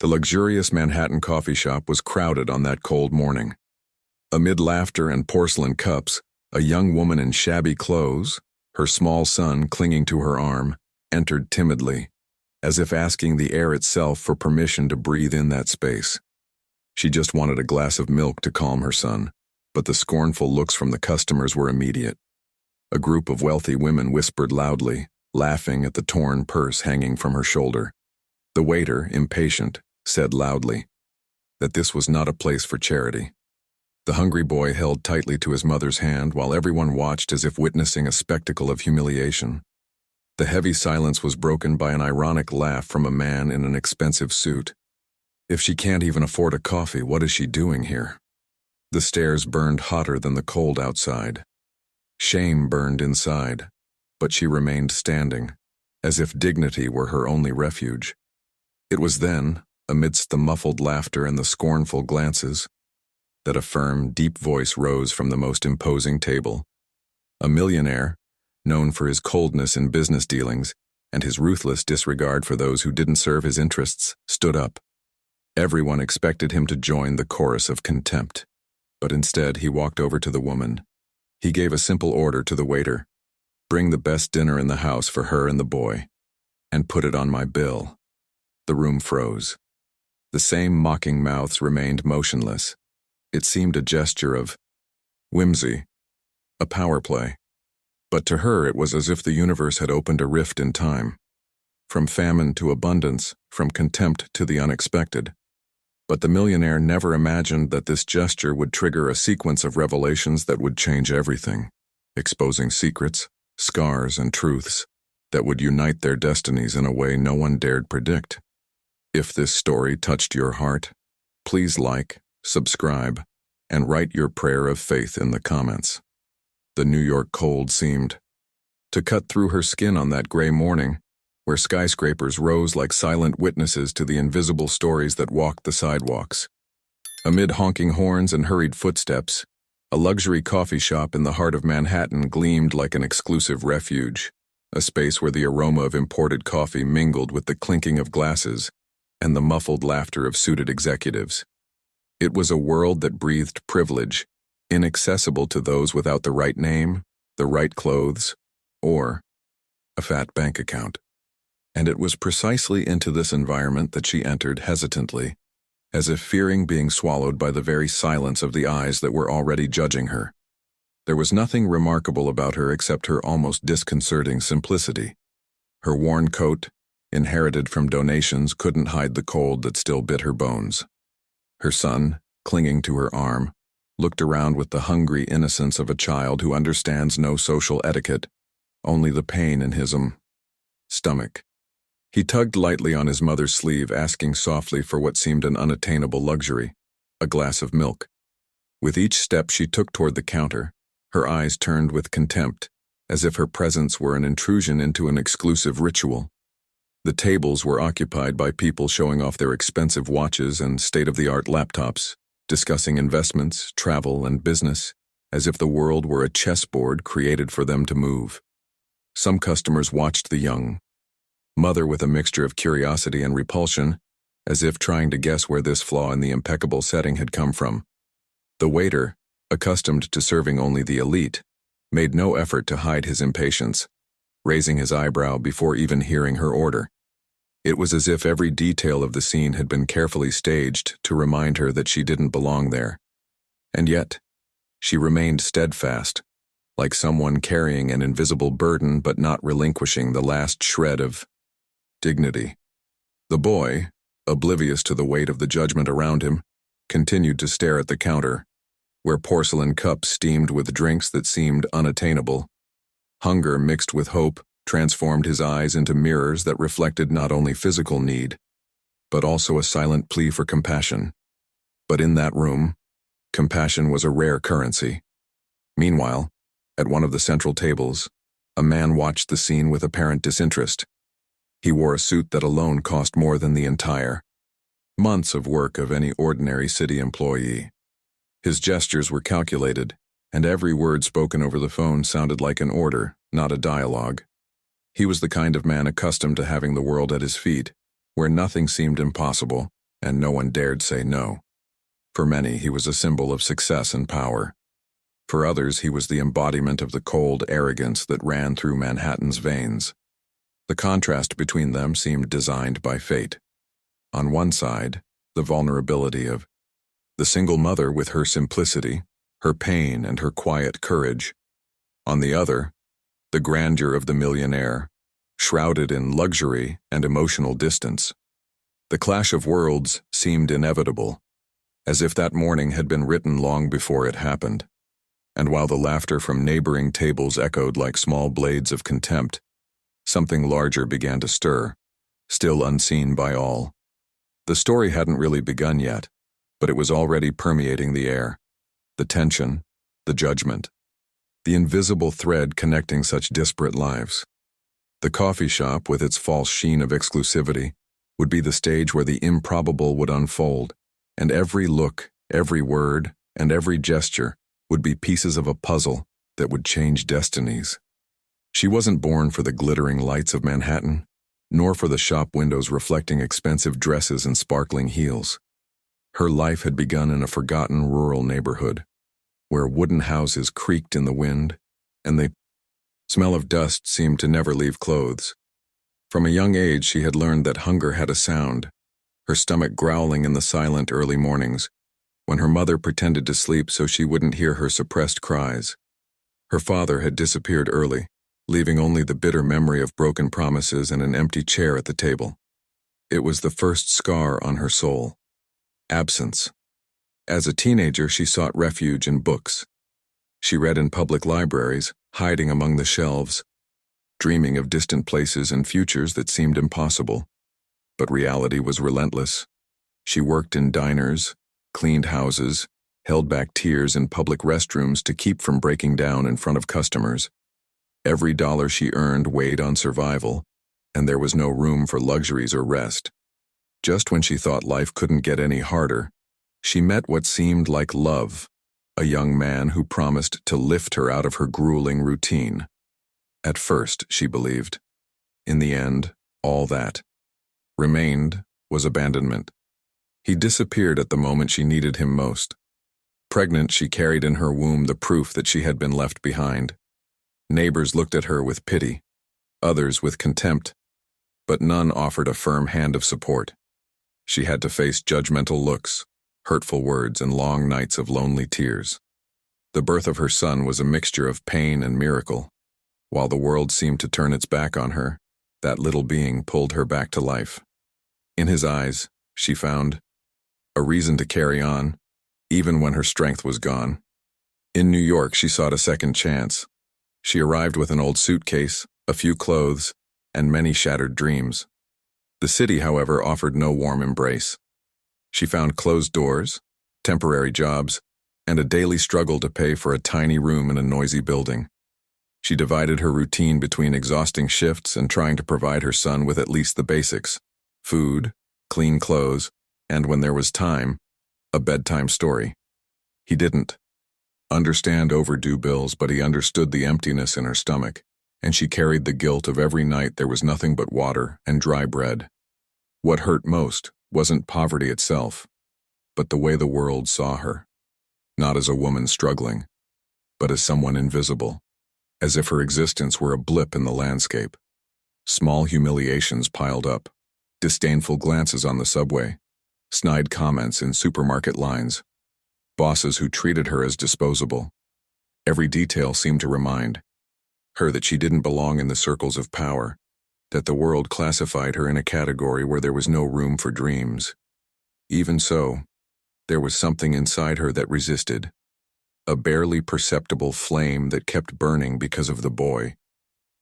The luxurious Manhattan coffee shop was crowded on that cold morning. Amid laughter and porcelain cups, a young woman in shabby clothes, her small son clinging to her arm, entered timidly, as if asking the air itself for permission to breathe in that space. She just wanted a glass of milk to calm her son, but the scornful looks from the customers were immediate. A group of wealthy women whispered loudly, laughing at the torn purse hanging from her shoulder. The waiter, impatient, said loudly that this was not a place for charity. The hungry boy held tightly to his mother's hand while everyone watched as if witnessing a spectacle of humiliation. The heavy silence was broken by an ironic laugh from a man in an expensive suit. If she can't even afford a coffee, what is she doing here? The stares burned hotter than the cold outside. Shame burned inside, but she remained standing, as if dignity were her only refuge. It was then, amidst the muffled laughter and the scornful glances, that a firm, deep voice rose from the most imposing table. A millionaire, known for his coldness in business dealings and his ruthless disregard for those who didn't serve his interests, stood up. Everyone expected him to join the chorus of contempt, but instead he walked over to the woman. He gave a simple order to the waiter: "Bring the best dinner in the house for her and the boy, and put it on my bill." The room froze. The same mocking mouths remained motionless. It seemed a gesture of whimsy, a power play. But to her it was as if the universe had opened a rift in time. From famine to abundance, from contempt to the unexpected. But the millionaire never imagined that this gesture would trigger a sequence of revelations that would change everything, exposing secrets, scars, and truths that would unite their destinies in a way no one dared predict. If this story touched your heart, please like, subscribe, and write your prayer of faith in the comments. The New York cold seemed to cut through her skin on that gray morning, where skyscrapers rose like silent witnesses to the invisible stories that walked the sidewalks. Amid honking horns and hurried footsteps, a luxury coffee shop in the heart of Manhattan gleamed like an exclusive refuge, a space where the aroma of imported coffee mingled with the clinking of glasses and the muffled laughter of suited executives. It was a world that breathed privilege, inaccessible to those without the right name, the right clothes, or a fat bank account. And it was precisely into this environment that she entered hesitantly, as if fearing being swallowed by the very silence of the eyes that were already judging her. There was nothing remarkable about her except her almost disconcerting simplicity. Her worn coat, inherited from donations, couldn't hide the cold that still bit her bones. Her son, clinging to her arm, looked around with the hungry innocence of a child who understands no social etiquette, only the pain in his stomach. He tugged lightly on his mother's sleeve, asking softly for what seemed an unattainable luxury, a glass of milk. With each step she took toward the counter, her eyes turned with contempt, as if her presence were an intrusion into an exclusive ritual. The tables were occupied by people showing off their expensive watches and state-of-the-art laptops, discussing investments, travel, and business, as if the world were a chessboard created for them to move. Some customers watched the young mother with a mixture of curiosity and repulsion, as if trying to guess where this flaw in the impeccable setting had come from. The waiter, accustomed to serving only the elite, made no effort to hide his impatience, raising his eyebrow before even hearing her order. It was as if every detail of the scene had been carefully staged to remind her that she didn't belong there. And yet, she remained steadfast, like someone carrying an invisible burden but not relinquishing the last shred of dignity. The boy, oblivious to the weight of the judgment around him, continued to stare at the counter, where porcelain cups steamed with drinks that seemed unattainable. Hunger mixed with hope transformed his eyes into mirrors that reflected not only physical need, but also a silent plea for compassion. But in that room, compassion was a rare currency. Meanwhile, at one of the central tables, a man watched the scene with apparent disinterest. He wore a suit that alone cost more than the entire months of work of any ordinary city employee. His gestures were calculated, and every word spoken over the phone sounded like an order, not a dialogue. He was the kind of man accustomed to having the world at his feet, where nothing seemed impossible, and no one dared say no. For many, he was a symbol of success and power. For others, he was the embodiment of the cold arrogance that ran through Manhattan's veins. The contrast between them seemed designed by fate. On one side, the vulnerability of the single mother with her simplicity, her pain, and her quiet courage. On the other, the grandeur of the millionaire, shrouded in luxury and emotional distance. The clash of worlds seemed inevitable, as if that morning had been written long before it happened. And while the laughter from neighboring tables echoed like small blades of contempt, something larger began to stir, still unseen by all. The story hadn't really begun yet, but it was already permeating the air. The tension, the judgment, the invisible thread connecting such disparate lives. The coffee shop, with its false sheen of exclusivity, would be the stage where the improbable would unfold, and every look, every word, and every gesture would be pieces of a puzzle that would change destinies. She wasn't born for the glittering lights of Manhattan, nor for the shop windows reflecting expensive dresses and sparkling heels. Her life had begun in a forgotten rural neighborhood, where wooden houses creaked in the wind, and the smell of dust seemed to never leave clothes. From a young age, she had learned that hunger had a sound, her stomach growling in the silent early mornings, when her mother pretended to sleep so she wouldn't hear her suppressed cries. Her father had disappeared early, leaving only the bitter memory of broken promises and an empty chair at the table. It was the first scar on her soul. Absence. As a teenager, she sought refuge in books. She read in public libraries, hiding among the shelves, dreaming of distant places and futures that seemed impossible. But reality was relentless. She worked in diners, cleaned houses, held back tears in public restrooms to keep from breaking down in front of customers. Every dollar she earned weighed on survival, and there was no room for luxuries or rest. Just when she thought life couldn't get any harder, she met what seemed like love, a young man who promised to lift her out of her grueling routine. At first, she believed. In the end, all that remained was abandonment. He disappeared at the moment she needed him most. Pregnant, she carried in her womb the proof that she had been left behind. Neighbors looked at her with pity, others with contempt, but none offered a firm hand of support. She had to face judgmental looks, hurtful words, and long nights of lonely tears. The birth of her son was a mixture of pain and miracle. While the world seemed to turn its back on her, that little being pulled her back to life. In his eyes, she found a reason to carry on, even when her strength was gone. In New York, she sought a second chance. She arrived with an old suitcase, a few clothes, and many shattered dreams. The city, however, offered no warm embrace. She found closed doors, temporary jobs, and a daily struggle to pay for a tiny room in a noisy building. She divided her routine between exhausting shifts and trying to provide her son with at least the basics: food, clean clothes, and when there was time, a bedtime story. He didn't understand overdue bills, but he understood the emptiness in her stomach, and she carried the guilt of every night there was nothing but water and dry bread. What hurt most wasn't poverty itself, but the way the world saw her. Not as a woman struggling, but as someone invisible, as if her existence were a blip in the landscape. Small humiliations piled up, disdainful glances on the subway, snide comments in supermarket lines, bosses who treated her as disposable. Every detail seemed to remind her that she didn't belong in the circles of power, that the world classified her in a category where there was no room for dreams. Even so, there was something inside her that resisted, a barely perceptible flame that kept burning because of the boy.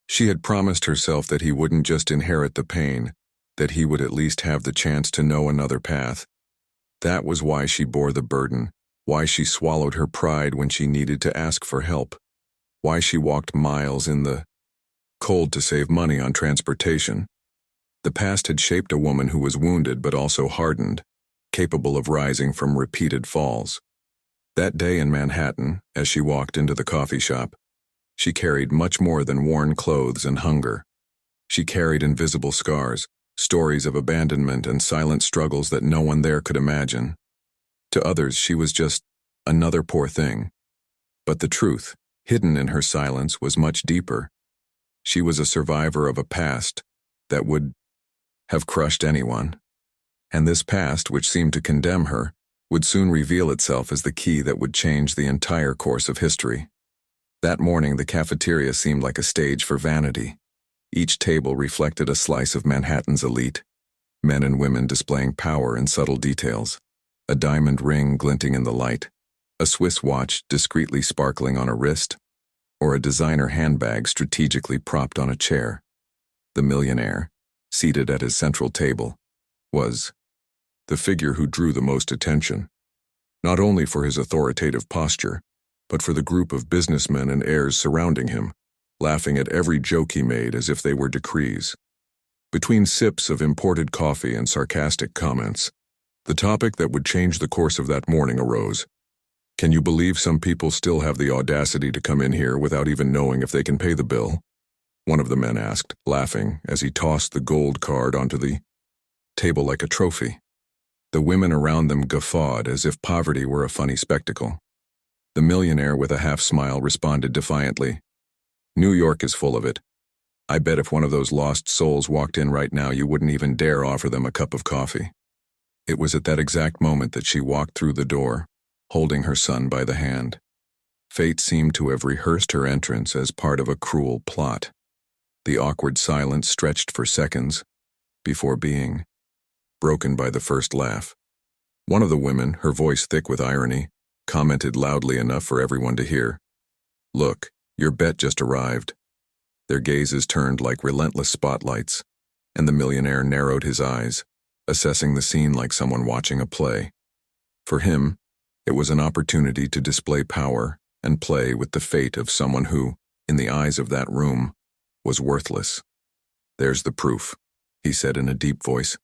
She had promised herself that he wouldn't just inherit the pain, that he would at least have the chance to know another path. That was why she bore the burden, why she swallowed her pride when she needed to ask for help, why she walked miles in the cold to save money on transportation. The past had shaped a woman who was wounded but also hardened, capable of rising from repeated falls. That day in Manhattan, as she walked into the coffee shop, she carried much more than worn clothes and hunger. She carried invisible scars, stories of abandonment and silent struggles that no one there could imagine. To others, she was just another poor thing. But the truth, hidden in her silence, was much deeper. She was a survivor of a past that would have crushed anyone. And this past, which seemed to condemn her, would soon reveal itself as the key that would change the entire course of history. That morning, the cafeteria seemed like a stage for vanity. Each table reflected a slice of Manhattan's elite, men and women displaying power in subtle details, a diamond ring glinting in the light, a Swiss watch discreetly sparkling on a wrist, or a designer handbag strategically propped on a chair. The millionaire, seated at his central table, was the figure who drew the most attention, not only for his authoritative posture, but for the group of businessmen and heirs surrounding him, laughing at every joke he made as if they were decrees. Between sips of imported coffee and sarcastic comments, the topic that would change the course of that morning arose. Can you believe some people still have the audacity to come in here without even knowing if they can pay the bill? One of the men asked, laughing, as he tossed the gold card onto the table like a trophy. The women around them guffawed as if poverty were a funny spectacle. The millionaire, with a half-smile, responded defiantly, "New York is full of it. I bet if one of those lost souls walked in right now, you wouldn't even dare offer them a cup of coffee." It was at that exact moment that she walked through the door, holding her son by the hand. Fate seemed to have rehearsed her entrance as part of a cruel plot. The awkward silence stretched for seconds before being broken by the first laugh. One of the women, her voice thick with irony, commented loudly enough for everyone to hear, "Look, your bet just arrived." Their gazes turned like relentless spotlights, and the millionaire narrowed his eyes, assessing the scene like someone watching a play. For him, it was an opportunity to display power and play with the fate of someone who, in the eyes of that room, was worthless. "There's the proof," he said in a deep voice.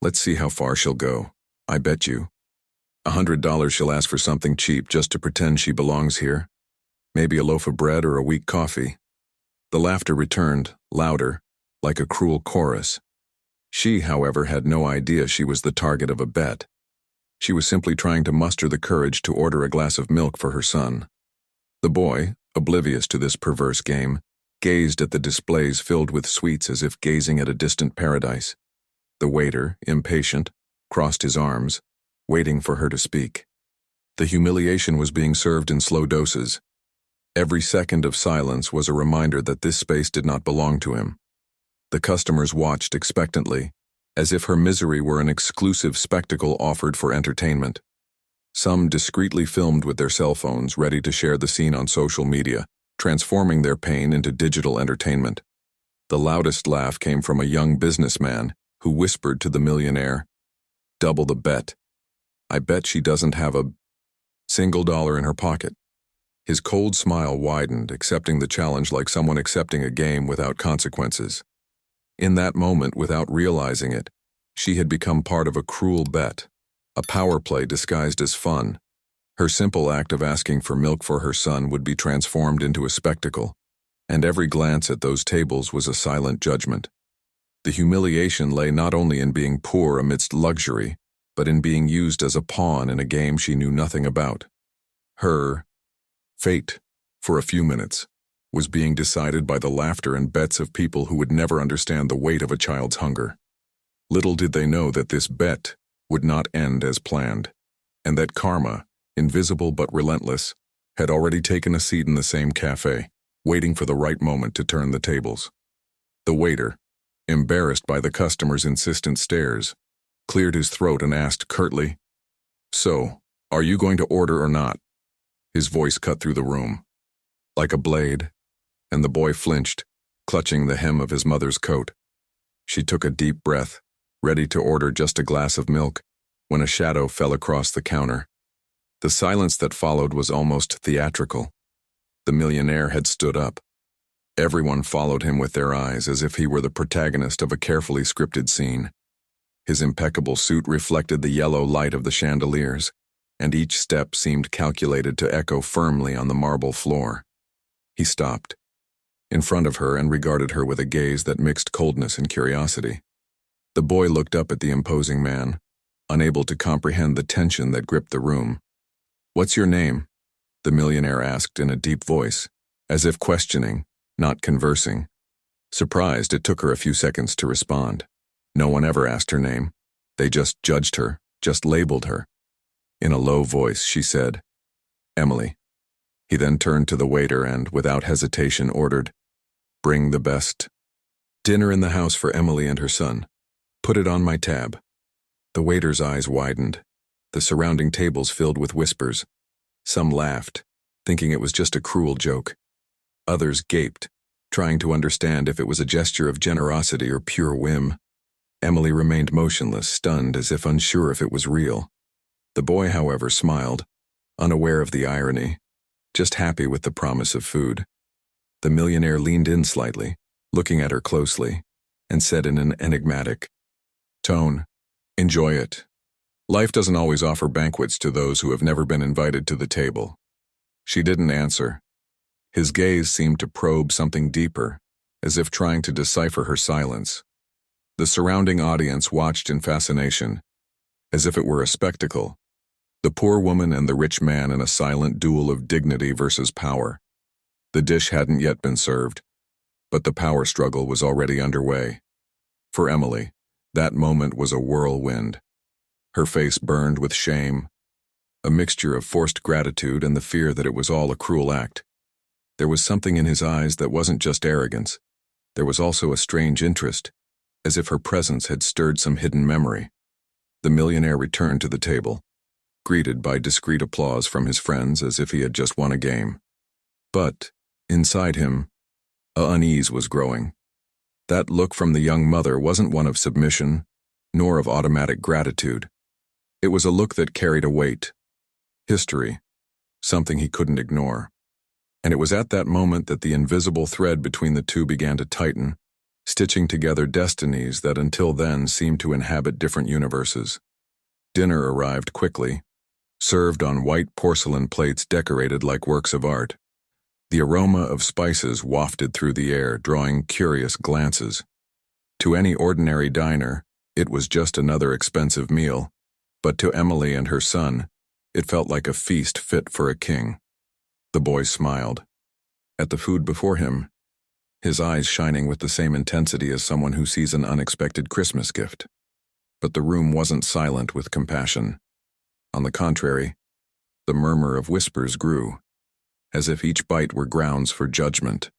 "Let's see how far she'll go. I bet you $100 she'll ask for something cheap just to pretend she belongs here. Maybe a loaf of bread or a weak coffee." The laughter returned, louder, like a cruel chorus. She, however, had no idea she was the target of a bet. She was simply trying to muster the courage to order a glass of milk for her son. The boy, oblivious to this perverse game, gazed at the displays filled with sweets as if gazing at a distant paradise. The waiter, impatient, crossed his arms, waiting for her to speak. The humiliation was being served in slow doses. Every second of silence was a reminder that this space did not belong to him. The customers watched expectantly, as if her misery were an exclusive spectacle offered for entertainment. Some discreetly filmed with their cell phones, ready to share the scene on social media, transforming their pain into digital entertainment. The loudest laugh came from a young businessman who whispered to the millionaire, "Double the bet. I bet she doesn't have a single dollar in her pocket." His cold smile widened, accepting the challenge like someone accepting a game without consequences. In that moment, without realizing it, she had become part of a cruel bet, a power play disguised as fun. Her simple act of asking for milk for her son would be transformed into a spectacle, and every glance at those tables was a silent judgment. The humiliation lay not only in being poor amidst luxury, but in being used as a pawn in a game she knew nothing about. Her fate, for a few minutes, was being decided by the laughter and bets of people who would never understand the weight of a child's hunger. Little did they know that this bet would not end as planned, and that karma, invisible but relentless, had already taken a seat in the same cafe, waiting for the right moment to turn the tables. The waiter, embarrassed by the customers' insistent stares, cleared his throat and asked curtly, "So, are you going to order or not?" His voice cut through the room like a blade, and the boy flinched, clutching the hem of his mother's coat. She took a deep breath, ready to order just a glass of milk, when a shadow fell across the counter. The silence that followed was almost theatrical. The millionaire had stood up. Everyone followed him with their eyes as if he were the protagonist of a carefully scripted scene. His impeccable suit reflected the yellow light of the chandeliers, and each step seemed calculated to echo firmly on the marble floor. He stopped in front of her and regarded her with a gaze that mixed coldness and curiosity. The boy looked up at the imposing man, unable to comprehend the tension that gripped the room. "What's your name?" the millionaire asked in a deep voice, as if questioning, not conversing. Surprised, it took her a few seconds to respond. No one ever asked her name. They just judged her, just labeled her. In a low voice, she said, "Emily." He then turned to the waiter and, without hesitation, ordered, "Bring the best dinner in the house for Emily and her son. Put it on my tab." The waiter's eyes widened. The surrounding tables filled with whispers. Some laughed, thinking it was just a cruel joke. Others gaped, trying to understand if it was a gesture of generosity or pure whim. Emily remained motionless, stunned, as if unsure if it was real. The boy, however, smiled, unaware of the irony, just happy with the promise of food. The millionaire leaned in slightly, looking at her closely, and said in an enigmatic tone, "Enjoy it. Life doesn't always offer banquets to those who have never been invited to the table." She didn't answer. His gaze seemed to probe something deeper, as if trying to decipher her silence. The surrounding audience watched in fascination, as if it were a spectacle. The poor woman and the rich man in a silent duel of dignity versus power. The dish hadn't yet been served, but the power struggle was already underway. For Emily, that moment was a whirlwind. Her face burned with shame, a mixture of forced gratitude and the fear that it was all a cruel act. There was something in his eyes that wasn't just arrogance. There was also a strange interest, as if her presence had stirred some hidden memory. The millionaire returned to the table, greeted by discreet applause from his friends as if he had just won a game. But, inside him, unease was growing. That look from the young mother wasn't one of submission, nor of automatic gratitude. It was a look that carried a weight. History, something he couldn't ignore. And it was at that moment that the invisible thread between the two began to tighten, stitching together destinies that until then seemed to inhabit different universes. Dinner arrived quickly, served on white porcelain plates decorated like works of art. The aroma of spices wafted through the air, drawing curious glances. To any ordinary diner, it was just another expensive meal, but to Emily and her son, it felt like a feast fit for a king. The boy smiled. At the food before him, his eyes shining with the same intensity as someone who sees an unexpected Christmas gift. But the room wasn't silent with compassion. On the contrary, the murmur of whispers grew, as if each bite were grounds for judgment.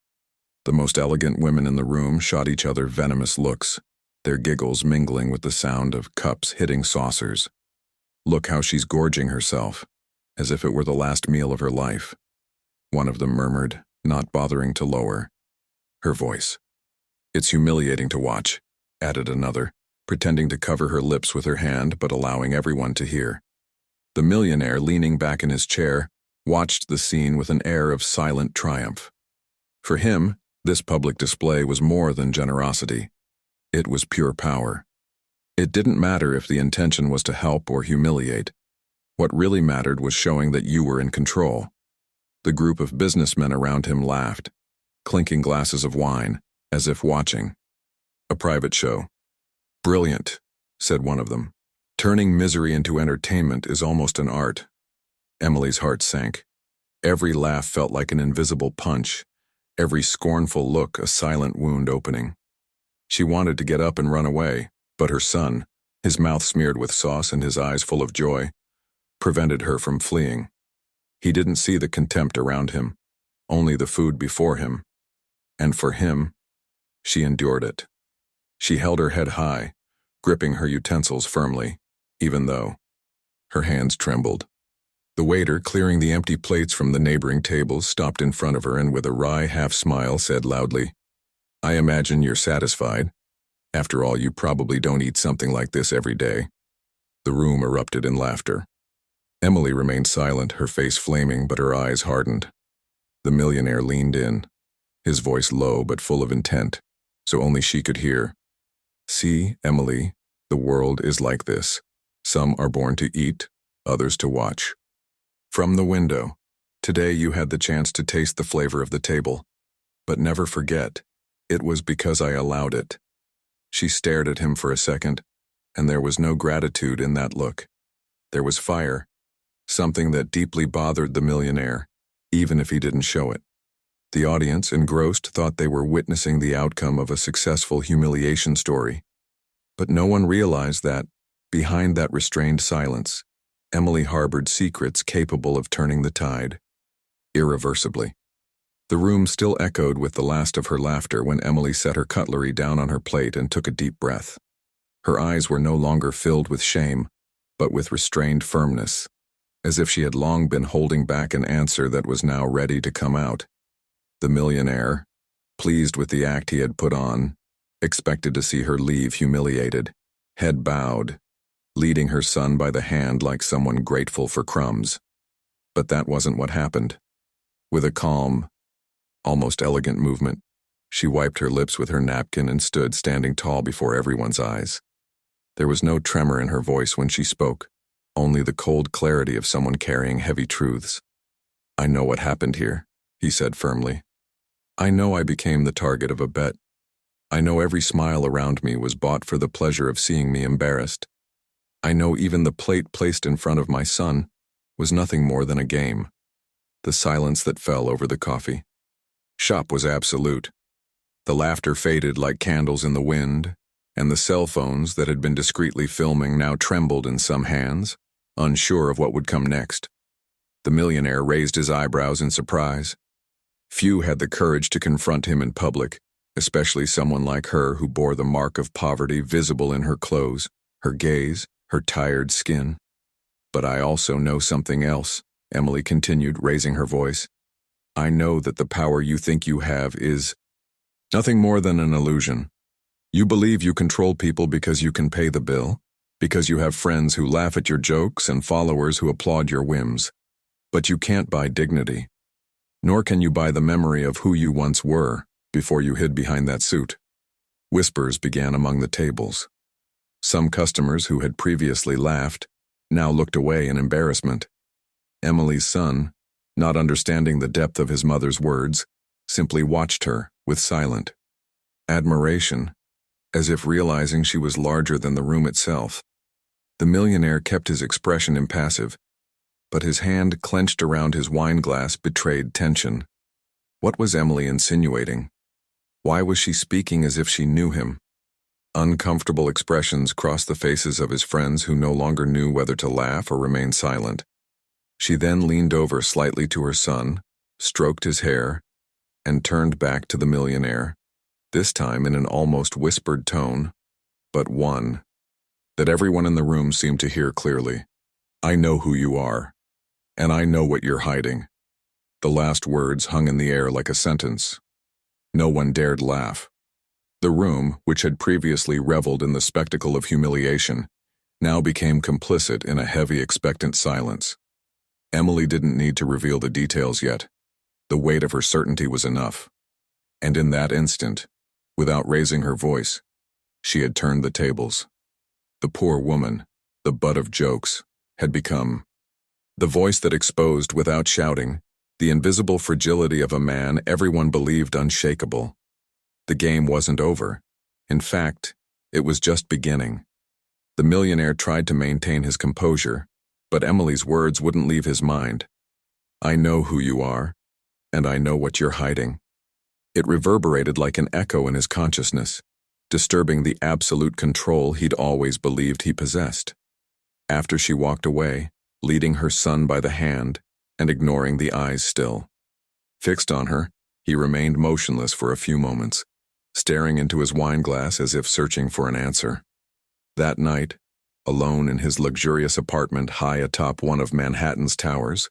The most elegant women in the room shot each other venomous looks, their giggles mingling with the sound of cups hitting saucers. "Look how she's gorging herself, as if it were the last meal of her life," one of them murmured, not bothering to lower her voice. "It's humiliating to watch," added another, pretending to cover her lips with her hand but allowing everyone to hear. The millionaire, leaning back in his chair, watched the scene with an air of silent triumph. For him, this public display was more than generosity. It was pure power. It didn't matter if the intention was to help or humiliate. What really mattered was showing that you were in control. The group of businessmen around him laughed, clinking glasses of wine, as if watching a private show. "Brilliant," said one of them. "Turning misery into entertainment is almost an art." Emily's heart sank. Every laugh felt like an invisible punch, every scornful look a silent wound opening. She wanted to get up and run away, but her son, his mouth smeared with sauce and his eyes full of joy, prevented her from fleeing. He didn't see the contempt around him, only the food before him. And for him, she endured it. She held her head high, gripping her utensils firmly, even though her hands trembled. The waiter, clearing the empty plates from the neighboring tables, stopped in front of her and with a wry half-smile said loudly, "I imagine you're satisfied. After all, you probably don't eat something like this every day." The room erupted in laughter. Emily remained silent, her face flaming but her eyes hardened. The millionaire leaned in, his voice low but full of intent, so only she could hear. "See, Emily, the world is like this. Some are born to eat, others to watch. From the window, today you had the chance to taste the flavor of the table. But never forget, it was because I allowed it." She stared at him for a second, and there was no gratitude in that look. There was fire, something that deeply bothered the millionaire, even if he didn't show it. The audience, engrossed, thought they were witnessing the outcome of a successful humiliation story. But no one realized that, behind that restrained silence, Emily harbored secrets capable of turning the tide, irreversibly. The room still echoed with the last of her laughter when Emily set her cutlery down on her plate and took a deep breath. Her eyes were no longer filled with shame, but with restrained firmness, as if she had long been holding back an answer that was now ready to come out. The millionaire, pleased with the act he had put on, expected to see her leave humiliated, head bowed, leading her son by the hand like someone grateful for crumbs. But that wasn't what happened. With a calm, almost elegant movement, she wiped her lips with her napkin and stood standing tall before everyone's eyes. There was no tremor in her voice when she spoke, only the cold clarity of someone carrying heavy truths. "I know what happened here," he said firmly. "I know I became the target of a bet. I know every smile around me was bought for the pleasure of seeing me embarrassed. I know even the plate placed in front of my son was nothing more than a game." The silence that fell over the coffee shop was absolute. The laughter faded like candles in the wind, and the cell phones that had been discreetly filming now trembled in some hands, unsure of what would come next. The millionaire raised his eyebrows in surprise. Few had the courage to confront him in public, especially someone like her who bore the mark of poverty visible in her clothes, her gaze, her tired skin. "But I also know something else," Emily continued, raising her voice. "I know that the power you think you have is nothing more than an illusion. You believe you control people because you can pay the bill, because you have friends who laugh at your jokes and followers who applaud your whims. But you can't buy dignity. Nor can you buy the memory of who you once were before you hid behind that suit." Whispers began among the tables. Some customers who had previously laughed now looked away in embarrassment. Emily's son, not understanding the depth of his mother's words, simply watched her with silent admiration, as if realizing she was larger than the room itself. The millionaire kept his expression impassive, but his hand clenched around his wine glass betrayed tension. What was Emily insinuating? Why was she speaking as if she knew him? Uncomfortable expressions crossed the faces of his friends who no longer knew whether to laugh or remain silent. She then leaned over slightly to her son, stroked his hair, and turned back to the millionaire, this time in an almost whispered tone, but one that everyone in the room seemed to hear clearly. "I know who you are, and I know what you're hiding." The last words hung in the air like a sentence. No one dared laugh. The room, which had previously reveled in the spectacle of humiliation, now became complicit in a heavy, expectant silence. Emily didn't need to reveal the details yet. The weight of her certainty was enough. And in that instant, without raising her voice, she had turned the tables. The poor woman, the butt of jokes, had become the voice that exposed without shouting the invisible fragility of a man everyone believed unshakable. The game wasn't over. In fact, it was just beginning. The millionaire tried to maintain his composure, but Emily's words wouldn't leave his mind. "I know who you are, and I know what you're hiding." It reverberated like an echo in his consciousness, disturbing the absolute control he'd always believed he possessed. After she walked away, leading her son by the hand and ignoring the eyes still fixed on her, he remained motionless for a few moments, staring into his wine glass as if searching for an answer. That night, alone in his luxurious apartment high atop one of Manhattan's towers,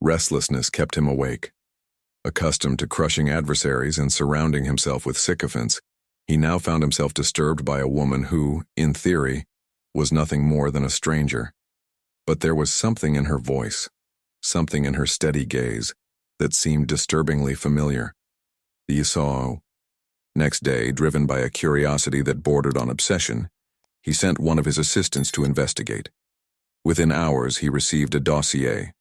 restlessness kept him awake. Accustomed to crushing adversaries and surrounding himself with sycophants, he now found himself disturbed by a woman who, in theory, was nothing more than a stranger. But there was something in her voice, something in her steady gaze, that seemed disturbingly familiar. "You saw..." Next day, driven by a curiosity that bordered on obsession, he sent one of his assistants to investigate. Within hours, he received a dossier.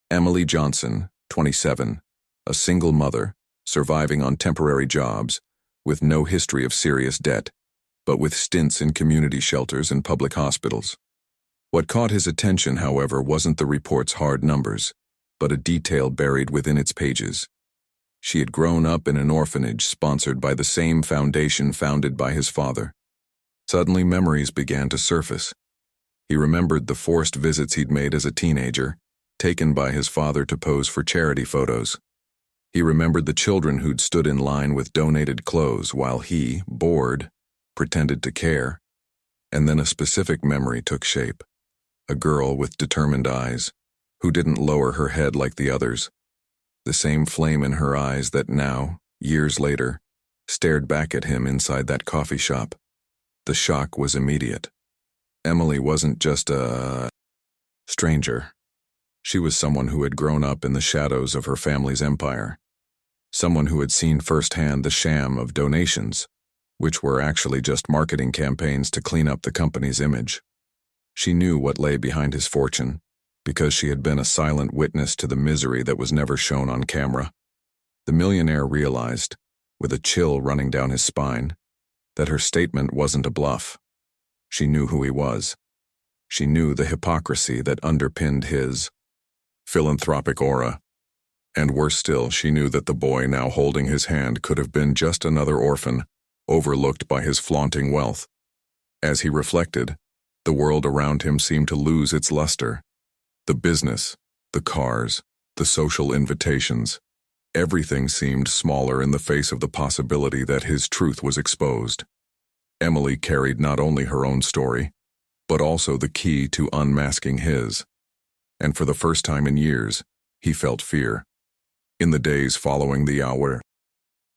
Emily Johnson, 27, a single mother, surviving on temporary jobs, with no history of serious debt, but with stints in community shelters and public hospitals. What caught his attention, however, wasn't the report's hard numbers, but a detail buried within its pages. She had grown up in an orphanage sponsored by the same foundation founded by his father. Suddenly, memories began to surface. He remembered the forced visits he'd made as a teenager, taken by his father to pose for charity photos. He remembered the children who'd stood in line with donated clothes while he, bored, pretended to care. And then a specific memory took shape. A girl with determined eyes, who didn't lower her head like the others. The same flame in her eyes that now, years later, stared back at him inside that coffee shop. The shock was immediate. Emily wasn't just a stranger. She was someone who had grown up in the shadows of her family's empire. Someone who had seen firsthand the sham of donations, which were actually just marketing campaigns to clean up the company's image. She knew what lay behind his fortune, because she had been a silent witness to the misery that was never shown on camera. The millionaire realized, with a chill running down his spine, that her statement wasn't a bluff. She knew who he was. She knew the hypocrisy that underpinned his philanthropic aura. And worse still, she knew that the boy now holding his hand could have been just another orphan, overlooked by his flaunting wealth. As he reflected, the world around him seemed to lose its luster. The business, the cars, the social invitations, everything seemed smaller in the face of the possibility that his truth was exposed. Emily carried not only her own story, but also the key to unmasking his. And for the first time in years, he felt fear. In the days following the hour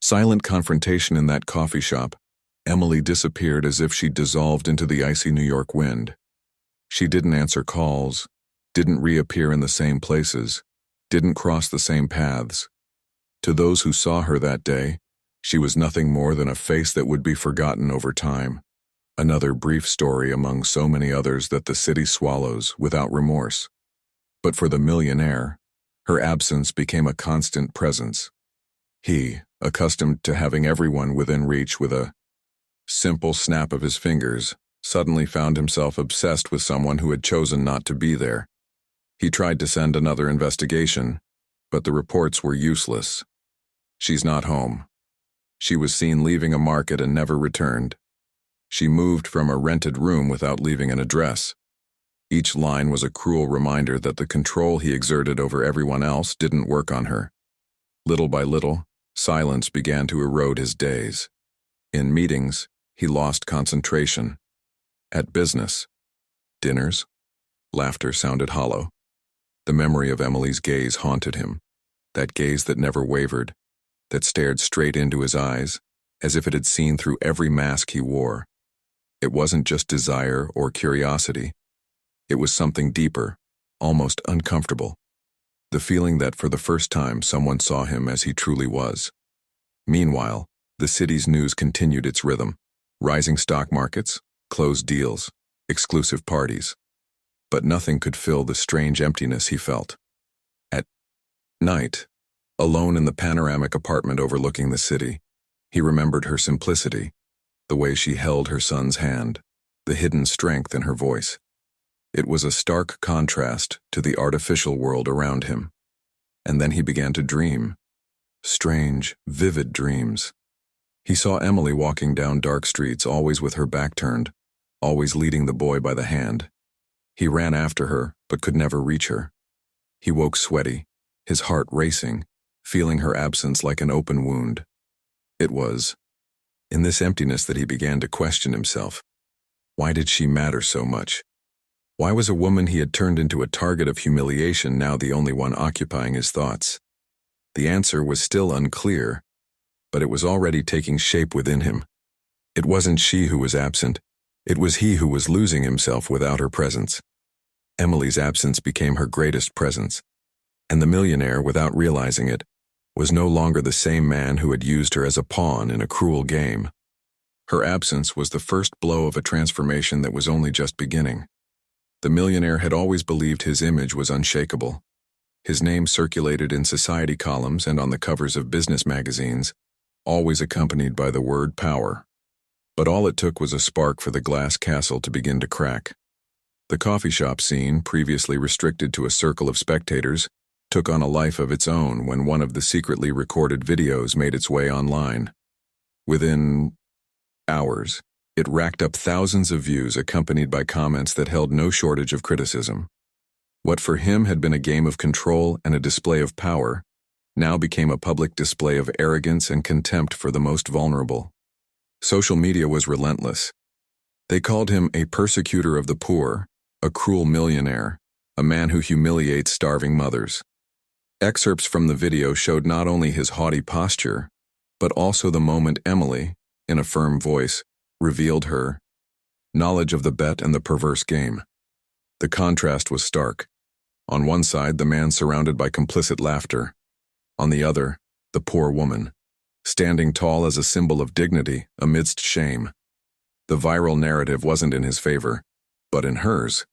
silent confrontation in that coffee shop, Emily disappeared as if she dissolved into the icy New York wind. She didn't answer calls, didn't reappear in the same places, didn't cross the same paths. To those who saw her that day, she was nothing more than a face that would be forgotten over time, another brief story among so many others that the city swallows without remorse. But for the millionaire, her absence became a constant presence. He, accustomed to having everyone within reach with a simple snap of his fingers, suddenly found himself obsessed with someone who had chosen not to be there. He tried to send another investigation, but the reports were useless. She's not home. She was seen leaving a market and never returned. She moved from a rented room without leaving an address. Each line was a cruel reminder that the control he exerted over everyone else didn't work on her. Little by little, silence began to erode his days. In meetings, he lost concentration. At business, dinners, laughter sounded hollow. The memory of Emily's gaze haunted him, that gaze that never wavered, that stared straight into his eyes, as if it had seen through every mask he wore. It wasn't just desire or curiosity. It was something deeper, almost uncomfortable. The feeling that for the first time someone saw him as he truly was. Meanwhile, the city's news continued its rhythm. Rising stock markets, closed deals, exclusive parties. But nothing could fill the strange emptiness he felt. At night, alone in the panoramic apartment overlooking the city, he remembered her simplicity, the way she held her son's hand, the hidden strength in her voice. It was a stark contrast to the artificial world around him. And then he began to dream. Strange, vivid dreams. He saw Emily walking down dark streets, always with her back turned, always leading the boy by the hand. He ran after her, but could never reach her. He woke sweaty, his heart racing, feeling her absence like an open wound. It was in this emptiness that he began to question himself. Why did she matter so much? Why was a woman he had turned into a target of humiliation now the only one occupying his thoughts? The answer was still unclear, but it was already taking shape within him. It wasn't she who was absent. It was he who was losing himself without her presence. Emily's absence became her greatest presence, and the millionaire, without realizing it, was no longer the same man who had used her as a pawn in a cruel game. Her absence was the first blow of a transformation that was only just beginning. The millionaire had always believed his image was unshakable. His name circulated in society columns and on the covers of business magazines, always accompanied by the word power. But all it took was a spark for the glass castle to begin to crack. The coffee shop scene, previously restricted to a circle of spectators, took on a life of its own when one of the secretly recorded videos made its way online. Within hours, it racked up thousands of views accompanied by comments that held no shortage of criticism. What for him had been a game of control and a display of power now became a public display of arrogance and contempt for the most vulnerable. Social media was relentless. They called him a persecutor of the poor, a cruel millionaire, a man who humiliates starving mothers. Excerpts from the video showed not only his haughty posture, but also the moment Emily, in a firm voice, revealed her knowledge of the bet and the perverse game. The contrast was stark. On one side, the man surrounded by complicit laughter. On the other, the poor woman, standing tall as a symbol of dignity amidst shame. The viral narrative wasn't in his favor, but in hers.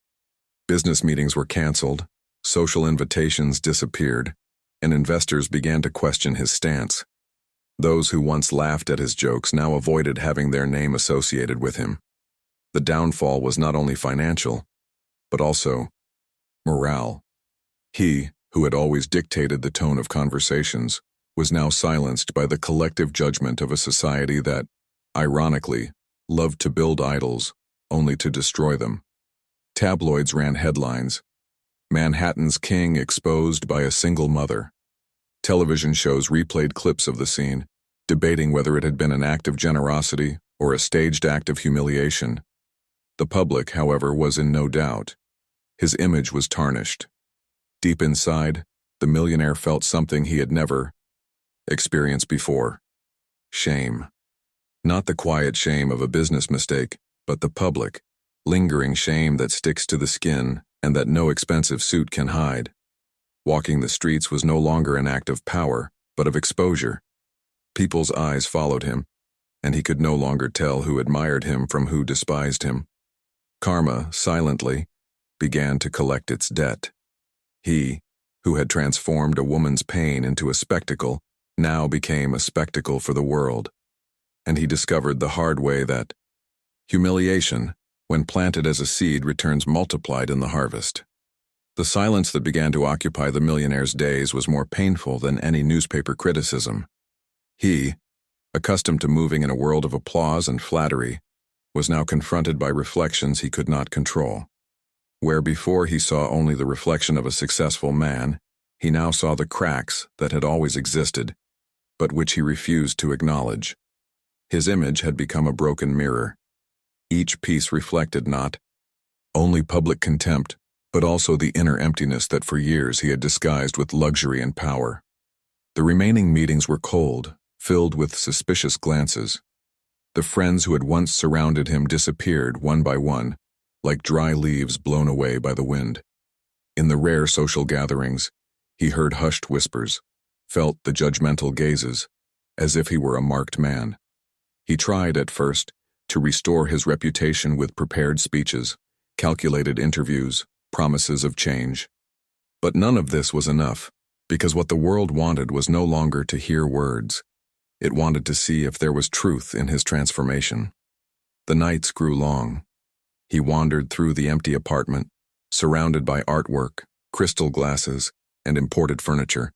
Business meetings were canceled, social invitations disappeared, and investors began to question his stance. Those who once laughed at his jokes now avoided having their name associated with him. The downfall was not only financial, but also morale. He, who had always dictated the tone of conversations, was now silenced by the collective judgment of a society that, ironically, loved to build idols only to destroy them. Tabloids ran headlines. Manhattan's king exposed by a single mother. Television shows replayed clips of the scene, debating whether it had been an act of generosity or a staged act of humiliation. The public, however, was in no doubt. His image was tarnished. Deep inside, the millionaire felt something he had never experienced before. Shame. Not the quiet shame of a business mistake, but the public, lingering shame that sticks to the skin and that no expensive suit can hide. Walking the streets was no longer an act of power, but of exposure. People's eyes followed him, and he could no longer tell who admired him from who despised him. Karma, silently, began to collect its debt. He, who had transformed a woman's pain into a spectacle, now became a spectacle for the world. And he discovered the hard way that humiliation, when planted as a seed, returns multiplied in the harvest. The silence that began to occupy the millionaire's days was more painful than any newspaper criticism. He, accustomed to moving in a world of applause and flattery, was now confronted by reflections he could not control. Where before he saw only the reflection of a successful man, he now saw the cracks that had always existed, but which he refused to acknowledge. His image had become a broken mirror. Each piece reflected not only public contempt, but also the inner emptiness that for years he had disguised with luxury and power. The remaining meetings were cold, filled with suspicious glances. The friends who had once surrounded him disappeared one by one, like dry leaves blown away by the wind. In the rare social gatherings, he heard hushed whispers, felt the judgmental gazes, as if he were a marked man. He tried, at first, to restore his reputation with prepared speeches, calculated interviews, promises of change. But none of this was enough, because what the world wanted was no longer to hear words. It wanted to see if there was truth in his transformation. The nights grew long. He wandered through the empty apartment, surrounded by artwork, crystal glasses, and imported furniture,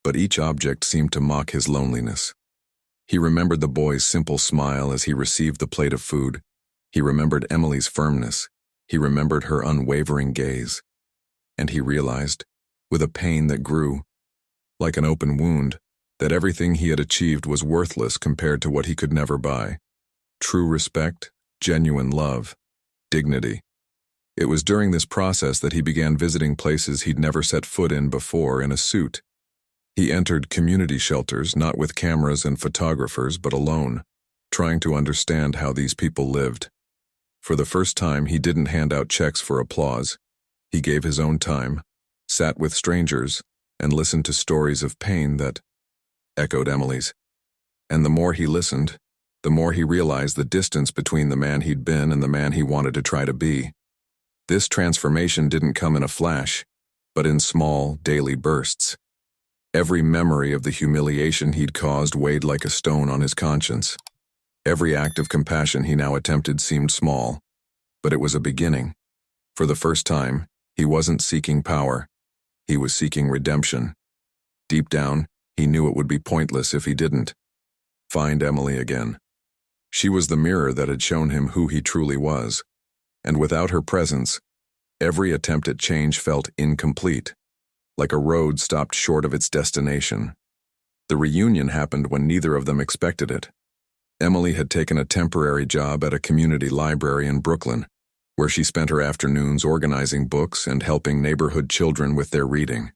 but each object seemed to mock his loneliness. He remembered the boy's simple smile as he received the plate of food. He remembered Emily's firmness. He remembered her unwavering gaze. And he realized, with a pain that grew, like an open wound, that everything he had achieved was worthless compared to what he could never buy. True respect, genuine love, dignity. It was during this process that he began visiting places he'd never set foot in before in a suit. He entered community shelters not with cameras and photographers but alone, trying to understand how these people lived. For the first time, he didn't hand out checks for applause. He gave his own time, sat with strangers, and listened to stories of pain that echoed Emily's. And the more he listened, the more he realized the distance between the man he'd been and the man he wanted to try to be. This transformation didn't come in a flash, but in small, daily bursts. Every memory of the humiliation he'd caused weighed like a stone on his conscience. Every act of compassion he now attempted seemed small, but it was a beginning. For the first time, he wasn't seeking power. He was seeking redemption. Deep down, he knew it would be pointless if he didn't find Emily again. She was the mirror that had shown him who he truly was, and without her presence, every attempt at change felt incomplete, like a road stopped short of its destination. The reunion happened when neither of them expected it. Emily had taken a temporary job at a community library in Brooklyn, where she spent her afternoons organizing books and helping neighborhood children with their reading.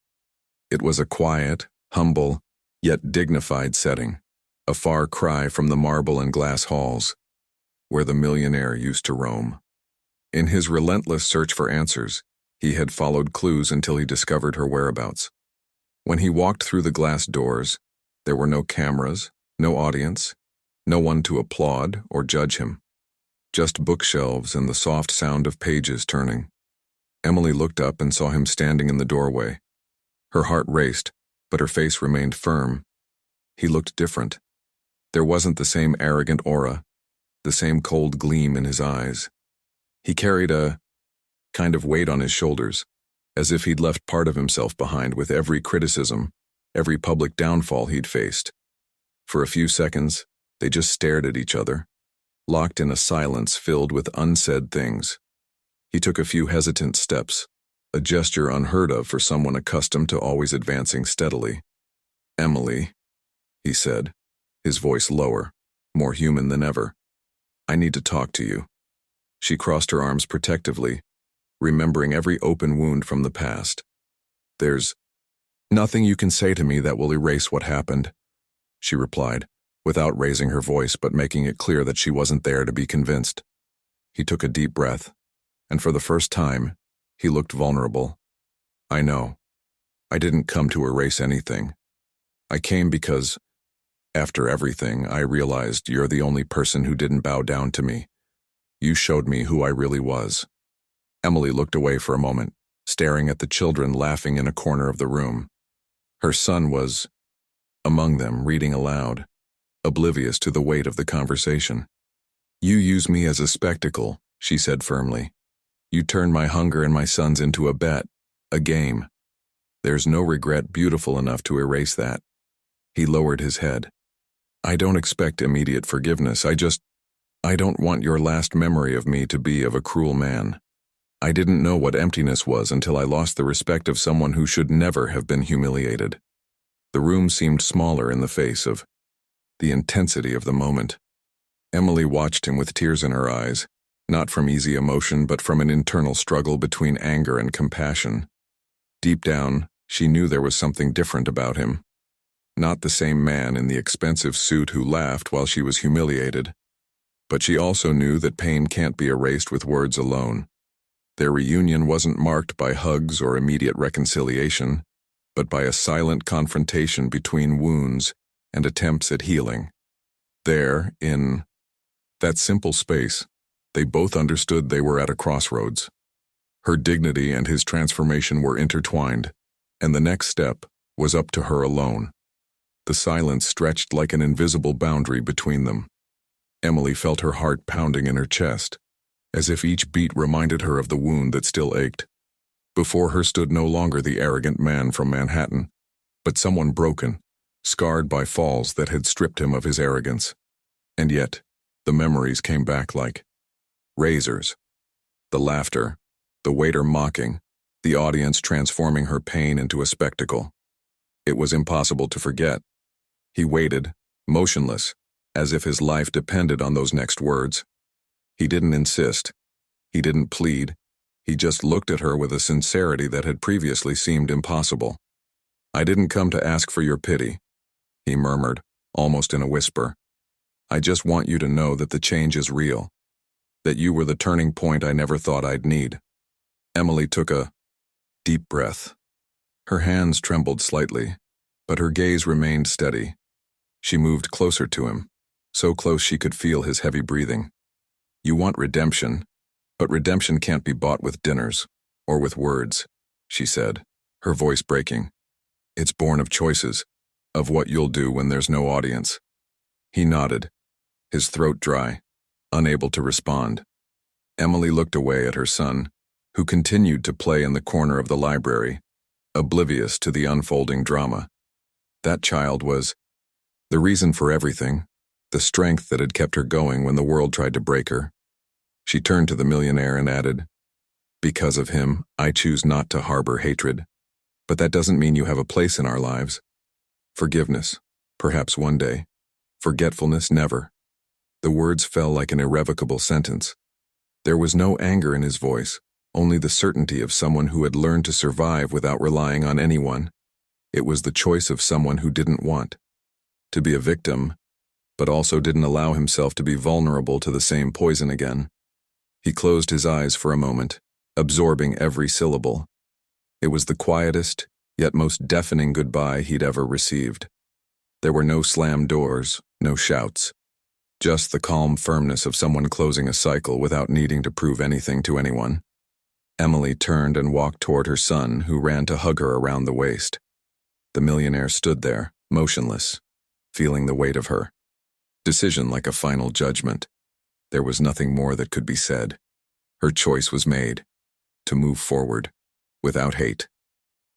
It was a quiet, humble, yet dignified setting, a far cry from the marble and glass halls, where the millionaire used to roam. In his relentless search for answers, he had followed clues until he discovered her whereabouts. When he walked through the glass doors, there were no cameras, no audience, no one to applaud or judge him. Just bookshelves and the soft sound of pages turning. Emily looked up and saw him standing in the doorway. Her heart raced, but her face remained firm. He looked different. There wasn't the same arrogant aura, the same cold gleam in his eyes. He carried a kind of weight on his shoulders, as if he'd left part of himself behind with every criticism, every public downfall he'd faced. For a few seconds, they just stared at each other, locked in a silence filled with unsaid things. He took a few hesitant steps, a gesture unheard of for someone accustomed to always advancing steadily. "Emily," he said, his voice lower, more human than ever. "I need to talk to you." She crossed her arms protectively, remembering every open wound from the past. "There's nothing you can say to me that will erase what happened," she replied, without raising her voice but making it clear that she wasn't there to be convinced. He took a deep breath, and for the first time, he looked vulnerable. "I know. I didn't come to erase anything. I came because, after everything, I realized you're the only person who didn't bow down to me. You showed me who I really was." Emily looked away for a moment, staring at the children laughing in a corner of the room. Her son was among them, reading aloud, oblivious to the weight of the conversation. "You use me as a spectacle," she said firmly. "You turn my hunger and my son's into a bet, a game. There's no regret beautiful enough to erase that." He lowered his head. "I don't expect immediate forgiveness. I don't want your last memory of me to be of a cruel man. I didn't know what emptiness was until I lost the respect of someone who should never have been humiliated." The room seemed smaller in the face of the intensity of the moment. Emily watched him with tears in her eyes, not from easy emotion but from an internal struggle between anger and compassion. Deep down, she knew there was something different about him. Not the same man in the expensive suit who laughed while she was humiliated. But she also knew that pain can't be erased with words alone. Their reunion wasn't marked by hugs or immediate reconciliation, but by a silent confrontation between wounds and attempts at healing. There, in that simple space, they both understood they were at a crossroads. Her dignity and his transformation were intertwined, and the next step was up to her alone. The silence stretched like an invisible boundary between them. Emily felt her heart pounding in her chest, as if each beat reminded her of the wound that still ached. Before her stood no longer the arrogant man from Manhattan, but someone broken, scarred by falls that had stripped him of his arrogance. And yet, the memories came back like razors. The laughter, the waiter mocking, the audience transforming her pain into a spectacle. It was impossible to forget. He waited, motionless, as if his life depended on those next words. He didn't insist. He didn't plead. He just looked at her with a sincerity that had previously seemed impossible. "I didn't come to ask for your pity," he murmured, almost in a whisper. "I just want you to know that the change is real, that you were the turning point I never thought I'd need." Emily took a deep breath. Her hands trembled slightly, but her gaze remained steady. She moved closer to him, so close she could feel his heavy breathing. "You want redemption, but redemption can't be bought with dinners, or with words," she said, her voice breaking. "It's born of choices, of what you'll do when there's no audience." He nodded. his throat dry, unable to respond. Emily looked away at her son, who continued to play in the corner of the library, oblivious to the unfolding drama. That child was the reason for everything, the strength that had kept her going when the world tried to break her. She turned to the millionaire and added, "Because of him, I choose not to harbor hatred. But that doesn't mean you have a place in our lives. Forgiveness, perhaps one day. Forgetfulness, never." The words fell like an irrevocable sentence. There was no anger in his voice, only the certainty of someone who had learned to survive without relying on anyone. It was the choice of someone who didn't want to be a victim, but also didn't allow himself to be vulnerable to the same poison again. He closed his eyes for a moment, absorbing every syllable. It was the quietest, yet most deafening goodbye he'd ever received. There were no slammed doors, no shouts. Just the calm firmness of someone closing a cycle without needing to prove anything to anyone. Emily turned and walked toward her son, who ran to hug her around the waist. The millionaire stood there, motionless, feeling the weight of her decision like a final judgment. There was nothing more that could be said. Her choice was made, to move forward, without hate,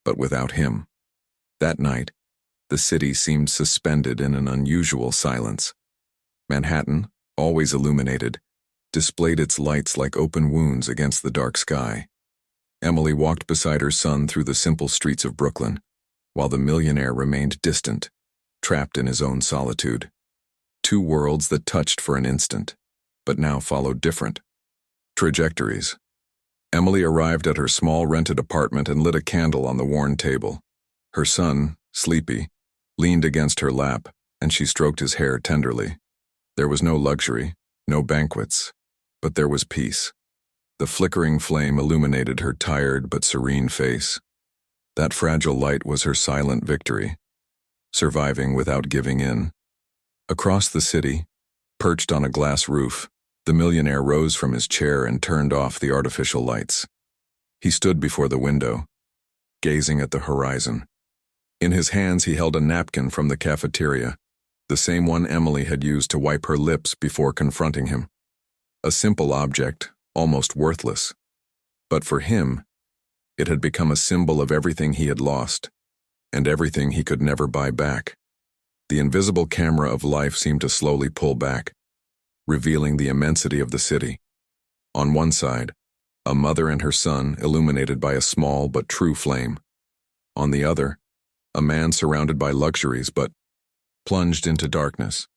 but without him. That night, the city seemed suspended in an unusual silence. Manhattan, always illuminated, displayed its lights like open wounds against the dark sky. Emily walked beside her son through the simple streets of Brooklyn, while the millionaire remained distant, trapped in his own solitude. Two worlds that touched for an instant, but now followed different trajectories. Emily arrived at her small rented apartment and lit a candle on the worn table. Her son, sleepy, leaned against her lap, and she stroked his hair tenderly. There was no luxury, no banquets, but there was peace. The flickering flame illuminated her tired but serene face. That fragile light was her silent victory, surviving without giving in. Across the city, perched on a glass roof, the millionaire rose from his chair and turned off the artificial lights. He stood before the window, gazing at the horizon. In his hands he held a napkin from the cafeteria, the same one Emily had used to wipe her lips before confronting him. A simple object, almost worthless. But for him, it had become a symbol of everything he had lost, and everything he could never buy back. The invisible camera of life seemed to slowly pull back, revealing the immensity of the city. On one side, a mother and her son illuminated by a small but true flame. On the other, a man surrounded by luxuries but plunged into darkness.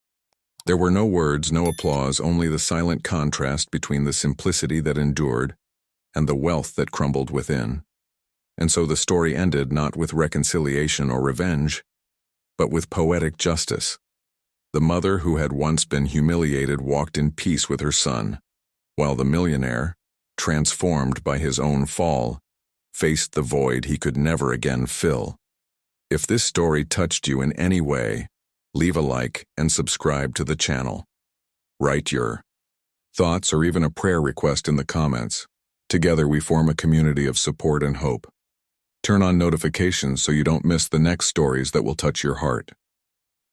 There were no words, no applause, only the silent contrast between the simplicity that endured and the wealth that crumbled within. And so the story ended not with reconciliation or revenge, but with poetic justice. The mother who had once been humiliated walked in peace with her son, while the millionaire, transformed by his own fall, faced the void he could never again fill. If this story touched you in any way, leave a like and subscribe to the channel. Write your thoughts or even a prayer request in the comments. Together we form a community of support and hope. Turn on notifications so you don't miss the next stories that will touch your heart.